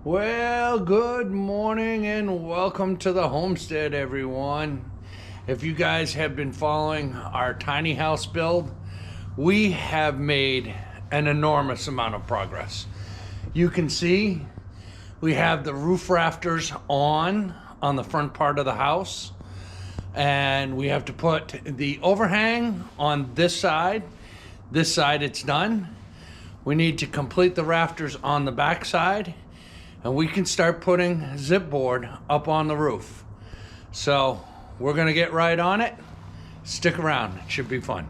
Well, good morning and welcome to the homestead, everyone. If you guys have been following our tiny house build, we have made an enormous amount of progress. You can see we have the roof rafters on the front part of the house, and we have to put the overhang on this side. This side it's done. We need to complete the rafters on the back side, and we can start putting zip board up on the roof. So we're gonna get right on it. Stick around, it should be fun.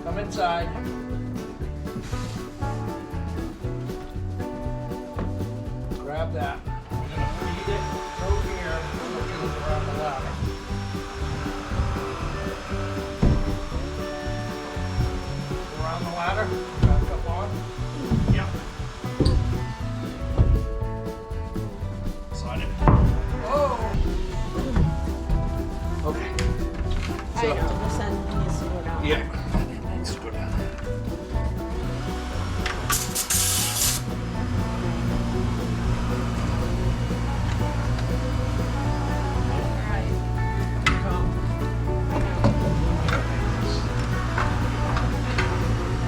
Come inside. Grab that. We're gonna feed it through here. We're gonna go around the ladder. Around the ladder. Back up on. Yep. Slide it. Whoa. Okay. I know, this end needs to go down. Yeah. Let's go down.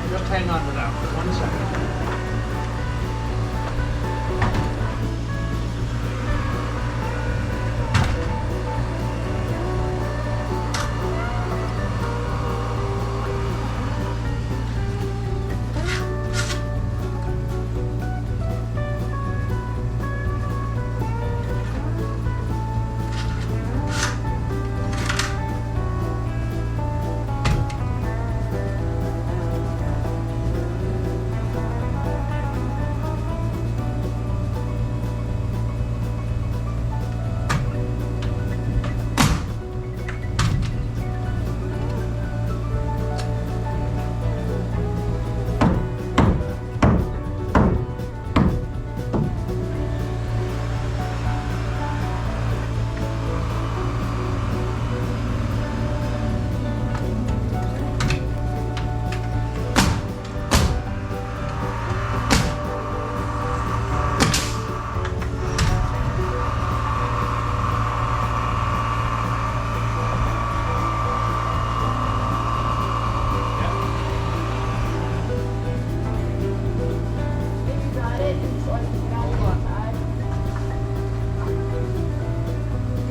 Just hang on to that for 1 second.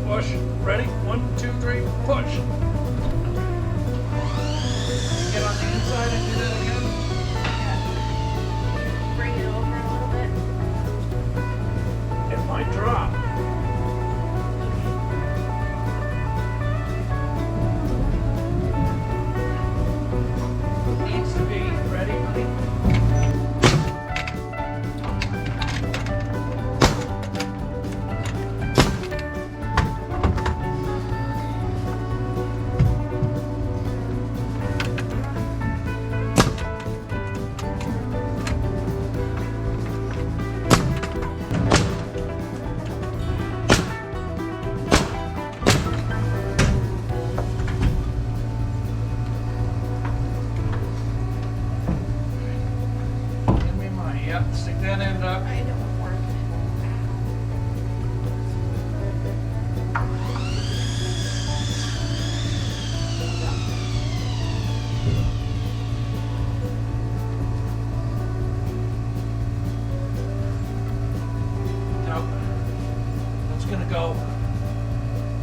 Push. Ready? 1, 2, 3, push. Get on the inside and do that again. Bring it over a little bit. It might drop. Needs to be ready, honey. Yep, stick that end up. I know I'm working Nope. It's gonna go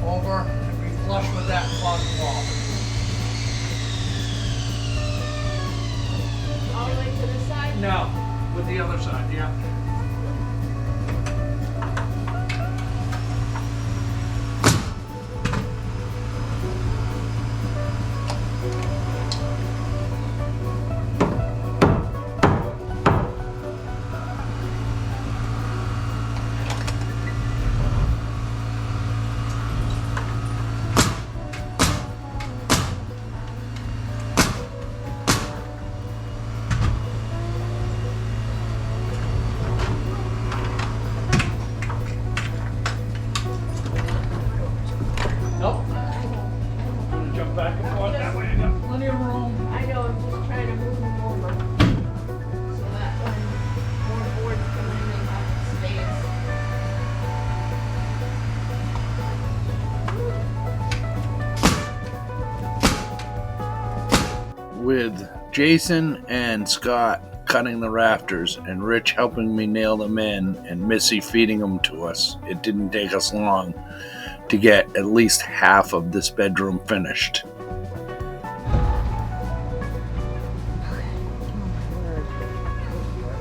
over and be flush with that closet wall. No, with the other side, yeah. Nope. Gonna jump back and forth that way. I got plenty of room. I know, I'm just trying to move them over. So that when more boards come in, they have space. With Jason and Scott cutting the rafters and Rich helping me nail them in and Missy feeding them to us, it didn't take us long to get at least half of this bedroom finished.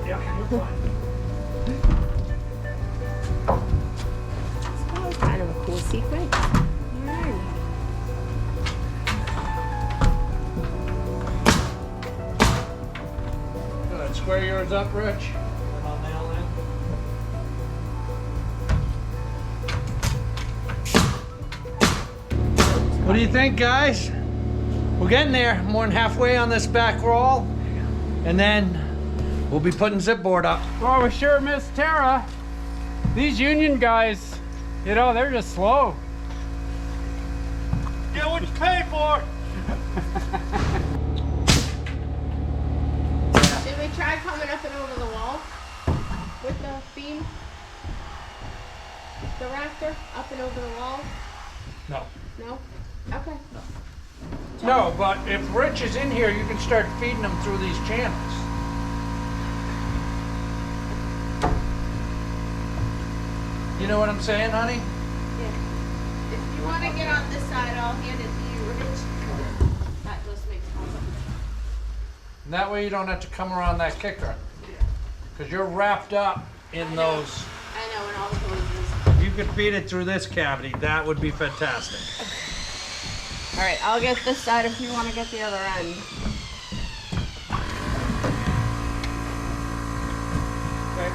Yeah, you're fine. That was kind of a cool sequence. Alright. Good. Square yours up, Rich. And I'll nail in. What do you think, guys? We're getting there. More than halfway on this back roll. And then we'll be putting zipboard up. Well, we sure miss Tara. These union guys, you know, they're just slow. Get what you pay for. Should we try coming up and over the wall with the beam? The rafter up and over the wall? No. No? Okay. No, but if Rich is in here, you can start feeding him through these channels. You know what I'm saying, honey? Yeah. If you want to get on this side, I'll hand it to you, Rich. That just makes more sense. And that way you don't have to come around that kicker. Because you're wrapped up in those. I know, and all the hoses. You could feed it through this cavity. That would be fantastic. All right, I'll get this side if you want to get the other end. Okay.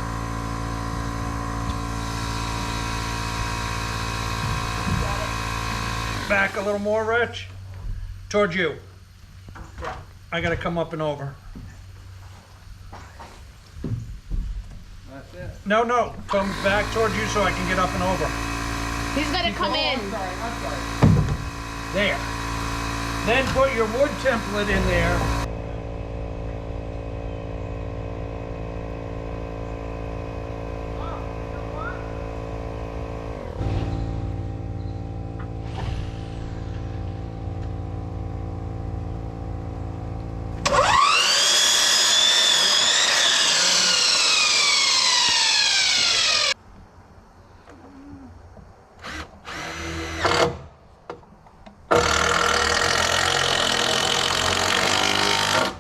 Back a little more, Rich. Towards you. I gotta come up and over. That's it. No, no. Come back towards you so I can get up and over. He's gonna come in. I'm sorry. There. Then put your wood template in there.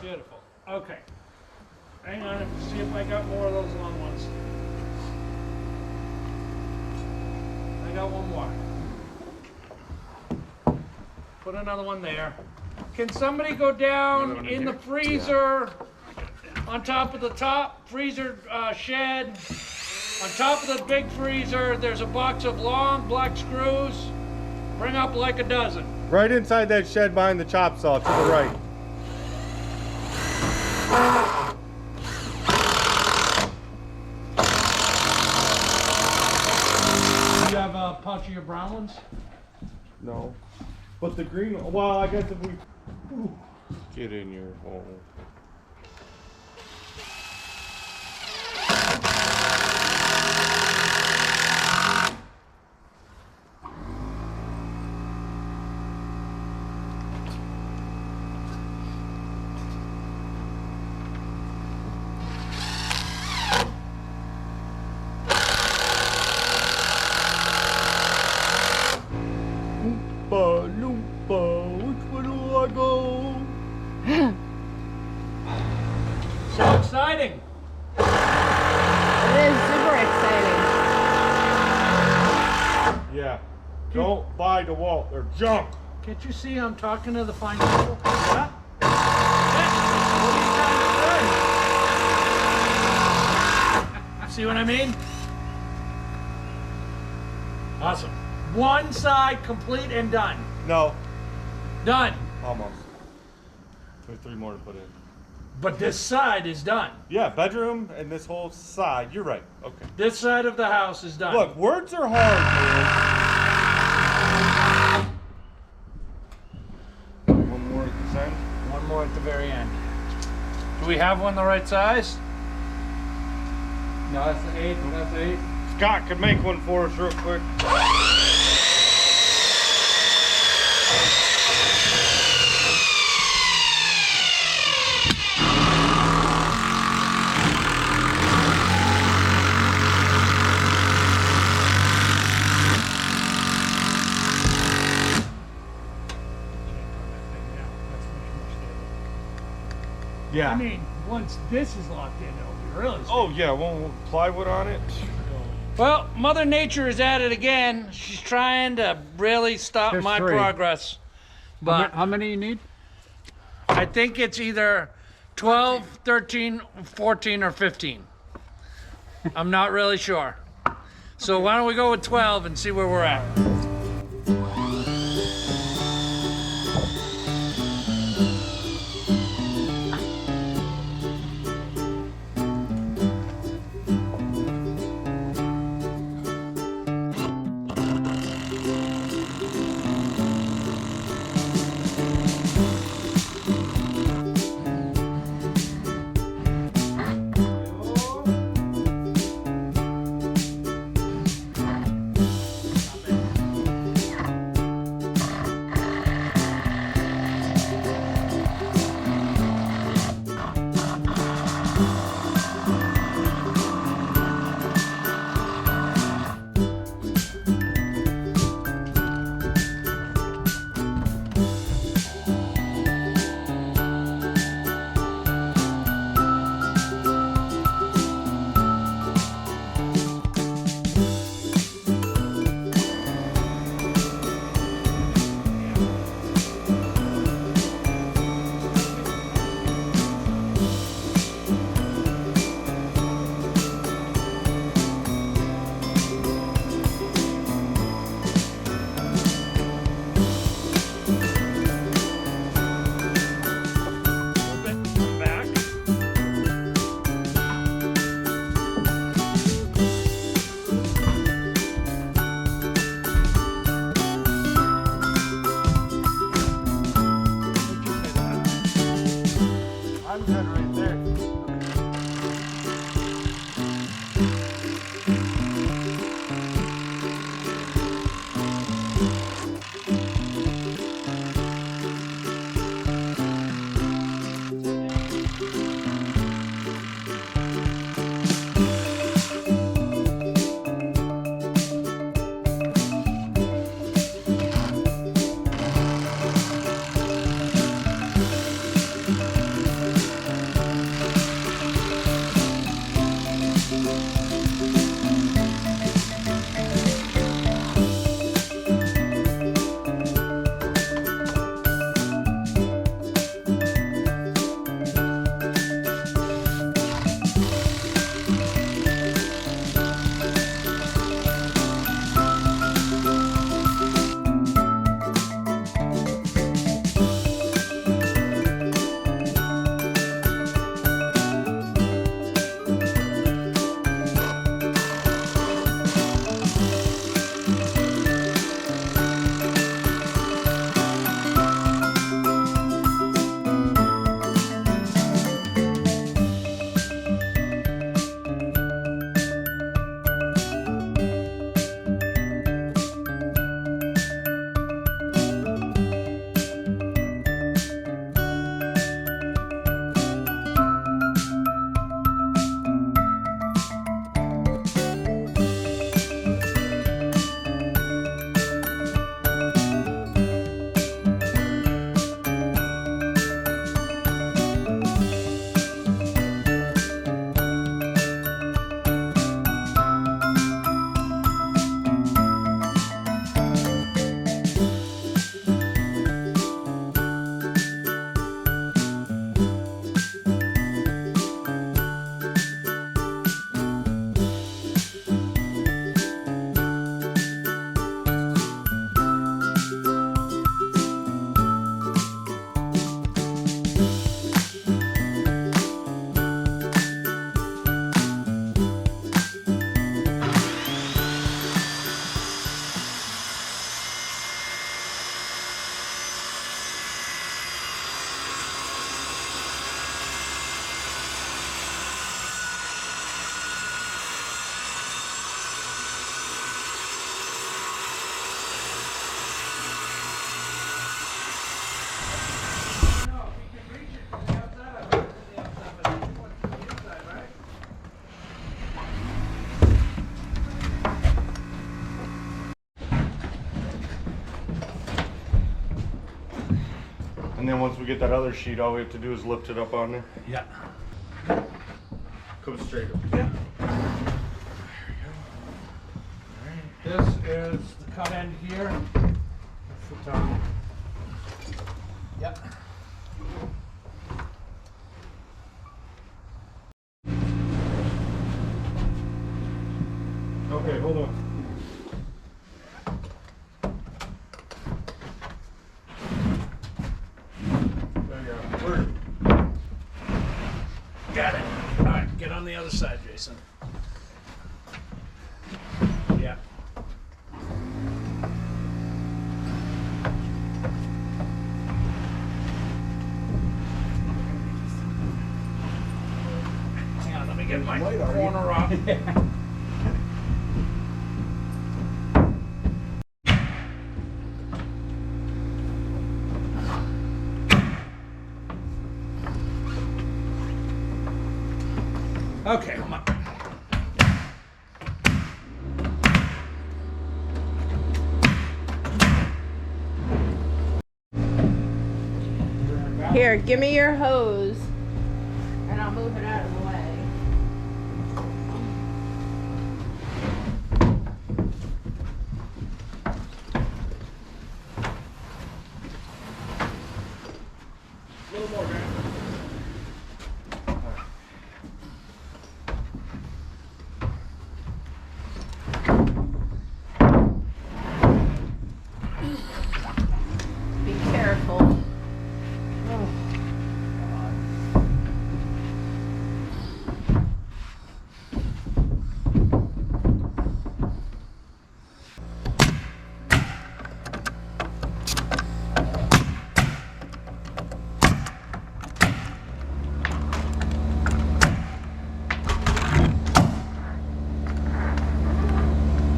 Beautiful. Okay. Hang on, see if I got more of those long ones. I got one more. Put another one there. Can somebody go down in the freezer on top of the top freezer shed? On top of the big freezer, there's a box of long black screws. Bring up like a dozen. Right inside that shed behind the chop saw to the right. Do you have a pouch of your brown ones? No. But the green, well, I guess if we get in your hole. Loompa, Loompa, which way do I go? exciting. It is super exciting. Yeah. Don't buy DeWalt. They're junk. Can't you see I'm talking to the fine people? Yeah? What are you trying to say? See what I mean? Awesome. One side complete and done. No. Done. Almost. There's 3 more to put in. But this side is done. Yeah, bedroom and this whole side. You're right. Okay. This side of the house is done. Look, words are hard, man. One more at this end. One more at the very end. Do we have one the right size? No, that's the 8. That's the 8. Scott can make one for us real quick. Yeah. I mean, once this is locked in, it'll be really safe. Oh yeah, we'll plywood on it. Well, Mother Nature is at it again. She's trying to really stop There's my 3. progress. But How many you need? I think it's either 12, 13, 14, or 15. I'm not really sure. So why don't we go with 12 and see where we're at? then once we get that other sheet, all we have to do is lift it up on there. Yeah. Come straight up. Yeah. This is the cut end here. That's the top. Yep. Okay, hold on. There you go. Word. Got it. All right, get on the other side, Jason. Yeah. Hang on, let me get my corner off. Okay, come on. Here, give me your hose, and I'll move it out of the way. A little more, man. Be careful.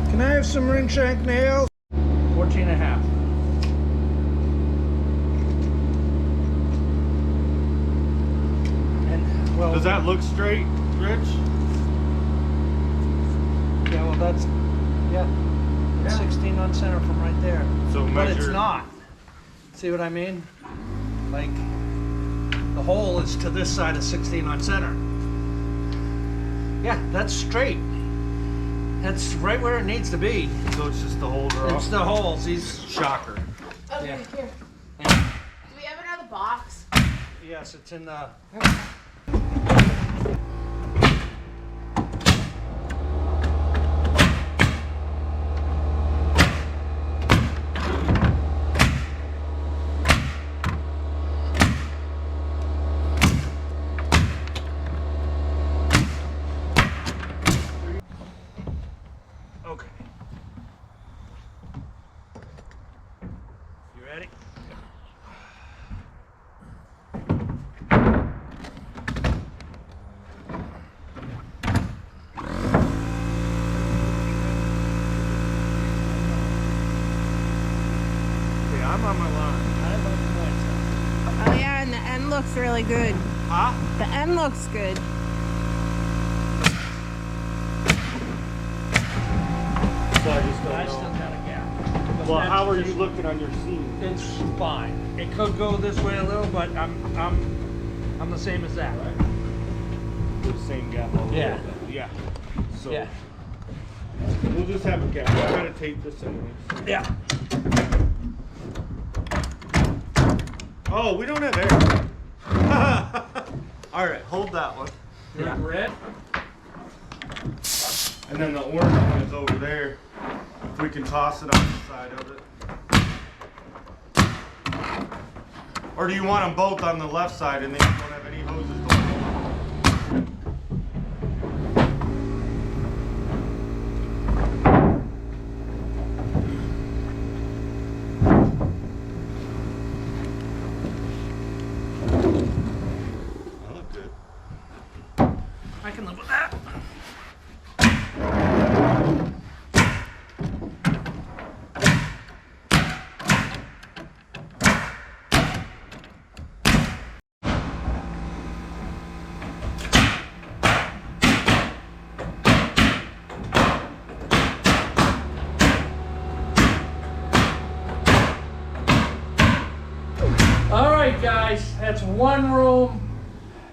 Can I have some ring shank nails? 14 and a half. And, well, Does that look straight, Rich? yeah, well, that's, yeah, 16 on center from right there. So But it's measure- not. See what I mean? Like, the hole is to this side of 16 on center. Yeah, that's straight. That's right where it needs to be. So it's just the holder It's off? the holes. These. Shocker. Okay, Yeah. here. Yeah. Do we have another box? Yes, it's in the. Okay. You ready? Okay, I'm on my line. Oh yeah, and the end looks really good. Huh? The end looks good. So I just I don't still know. got a gap. But Well, that's how are you just- looking on your seam? It's fine. It could go this way a little, but I'm the same as that. The same gap all the way Yeah. up. Yeah. So Yeah. we'll just have a gap. I gotta tape this anyways. Yeah. Oh, we don't have air. All right, hold that one. Yeah. Red? And then the orange one is over there. If we can toss it on the side of it. Or do you want them both on the left side and then you don't have any hoses to hold? That looked good. I can live with that. All right, guys, that's one room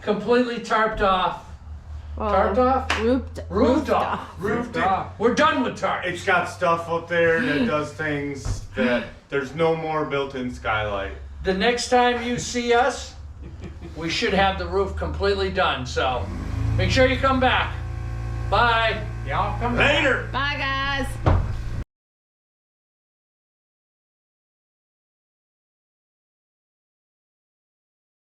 completely tarped off. Tarped off? Roofed off. Roofed off. We're done with tarp. It's got stuff up there that does things that there's no more built-in skylight. The next time you see us, we should have the roof completely done. So make sure you come back. Bye. Y'all come Later. Bye, guys.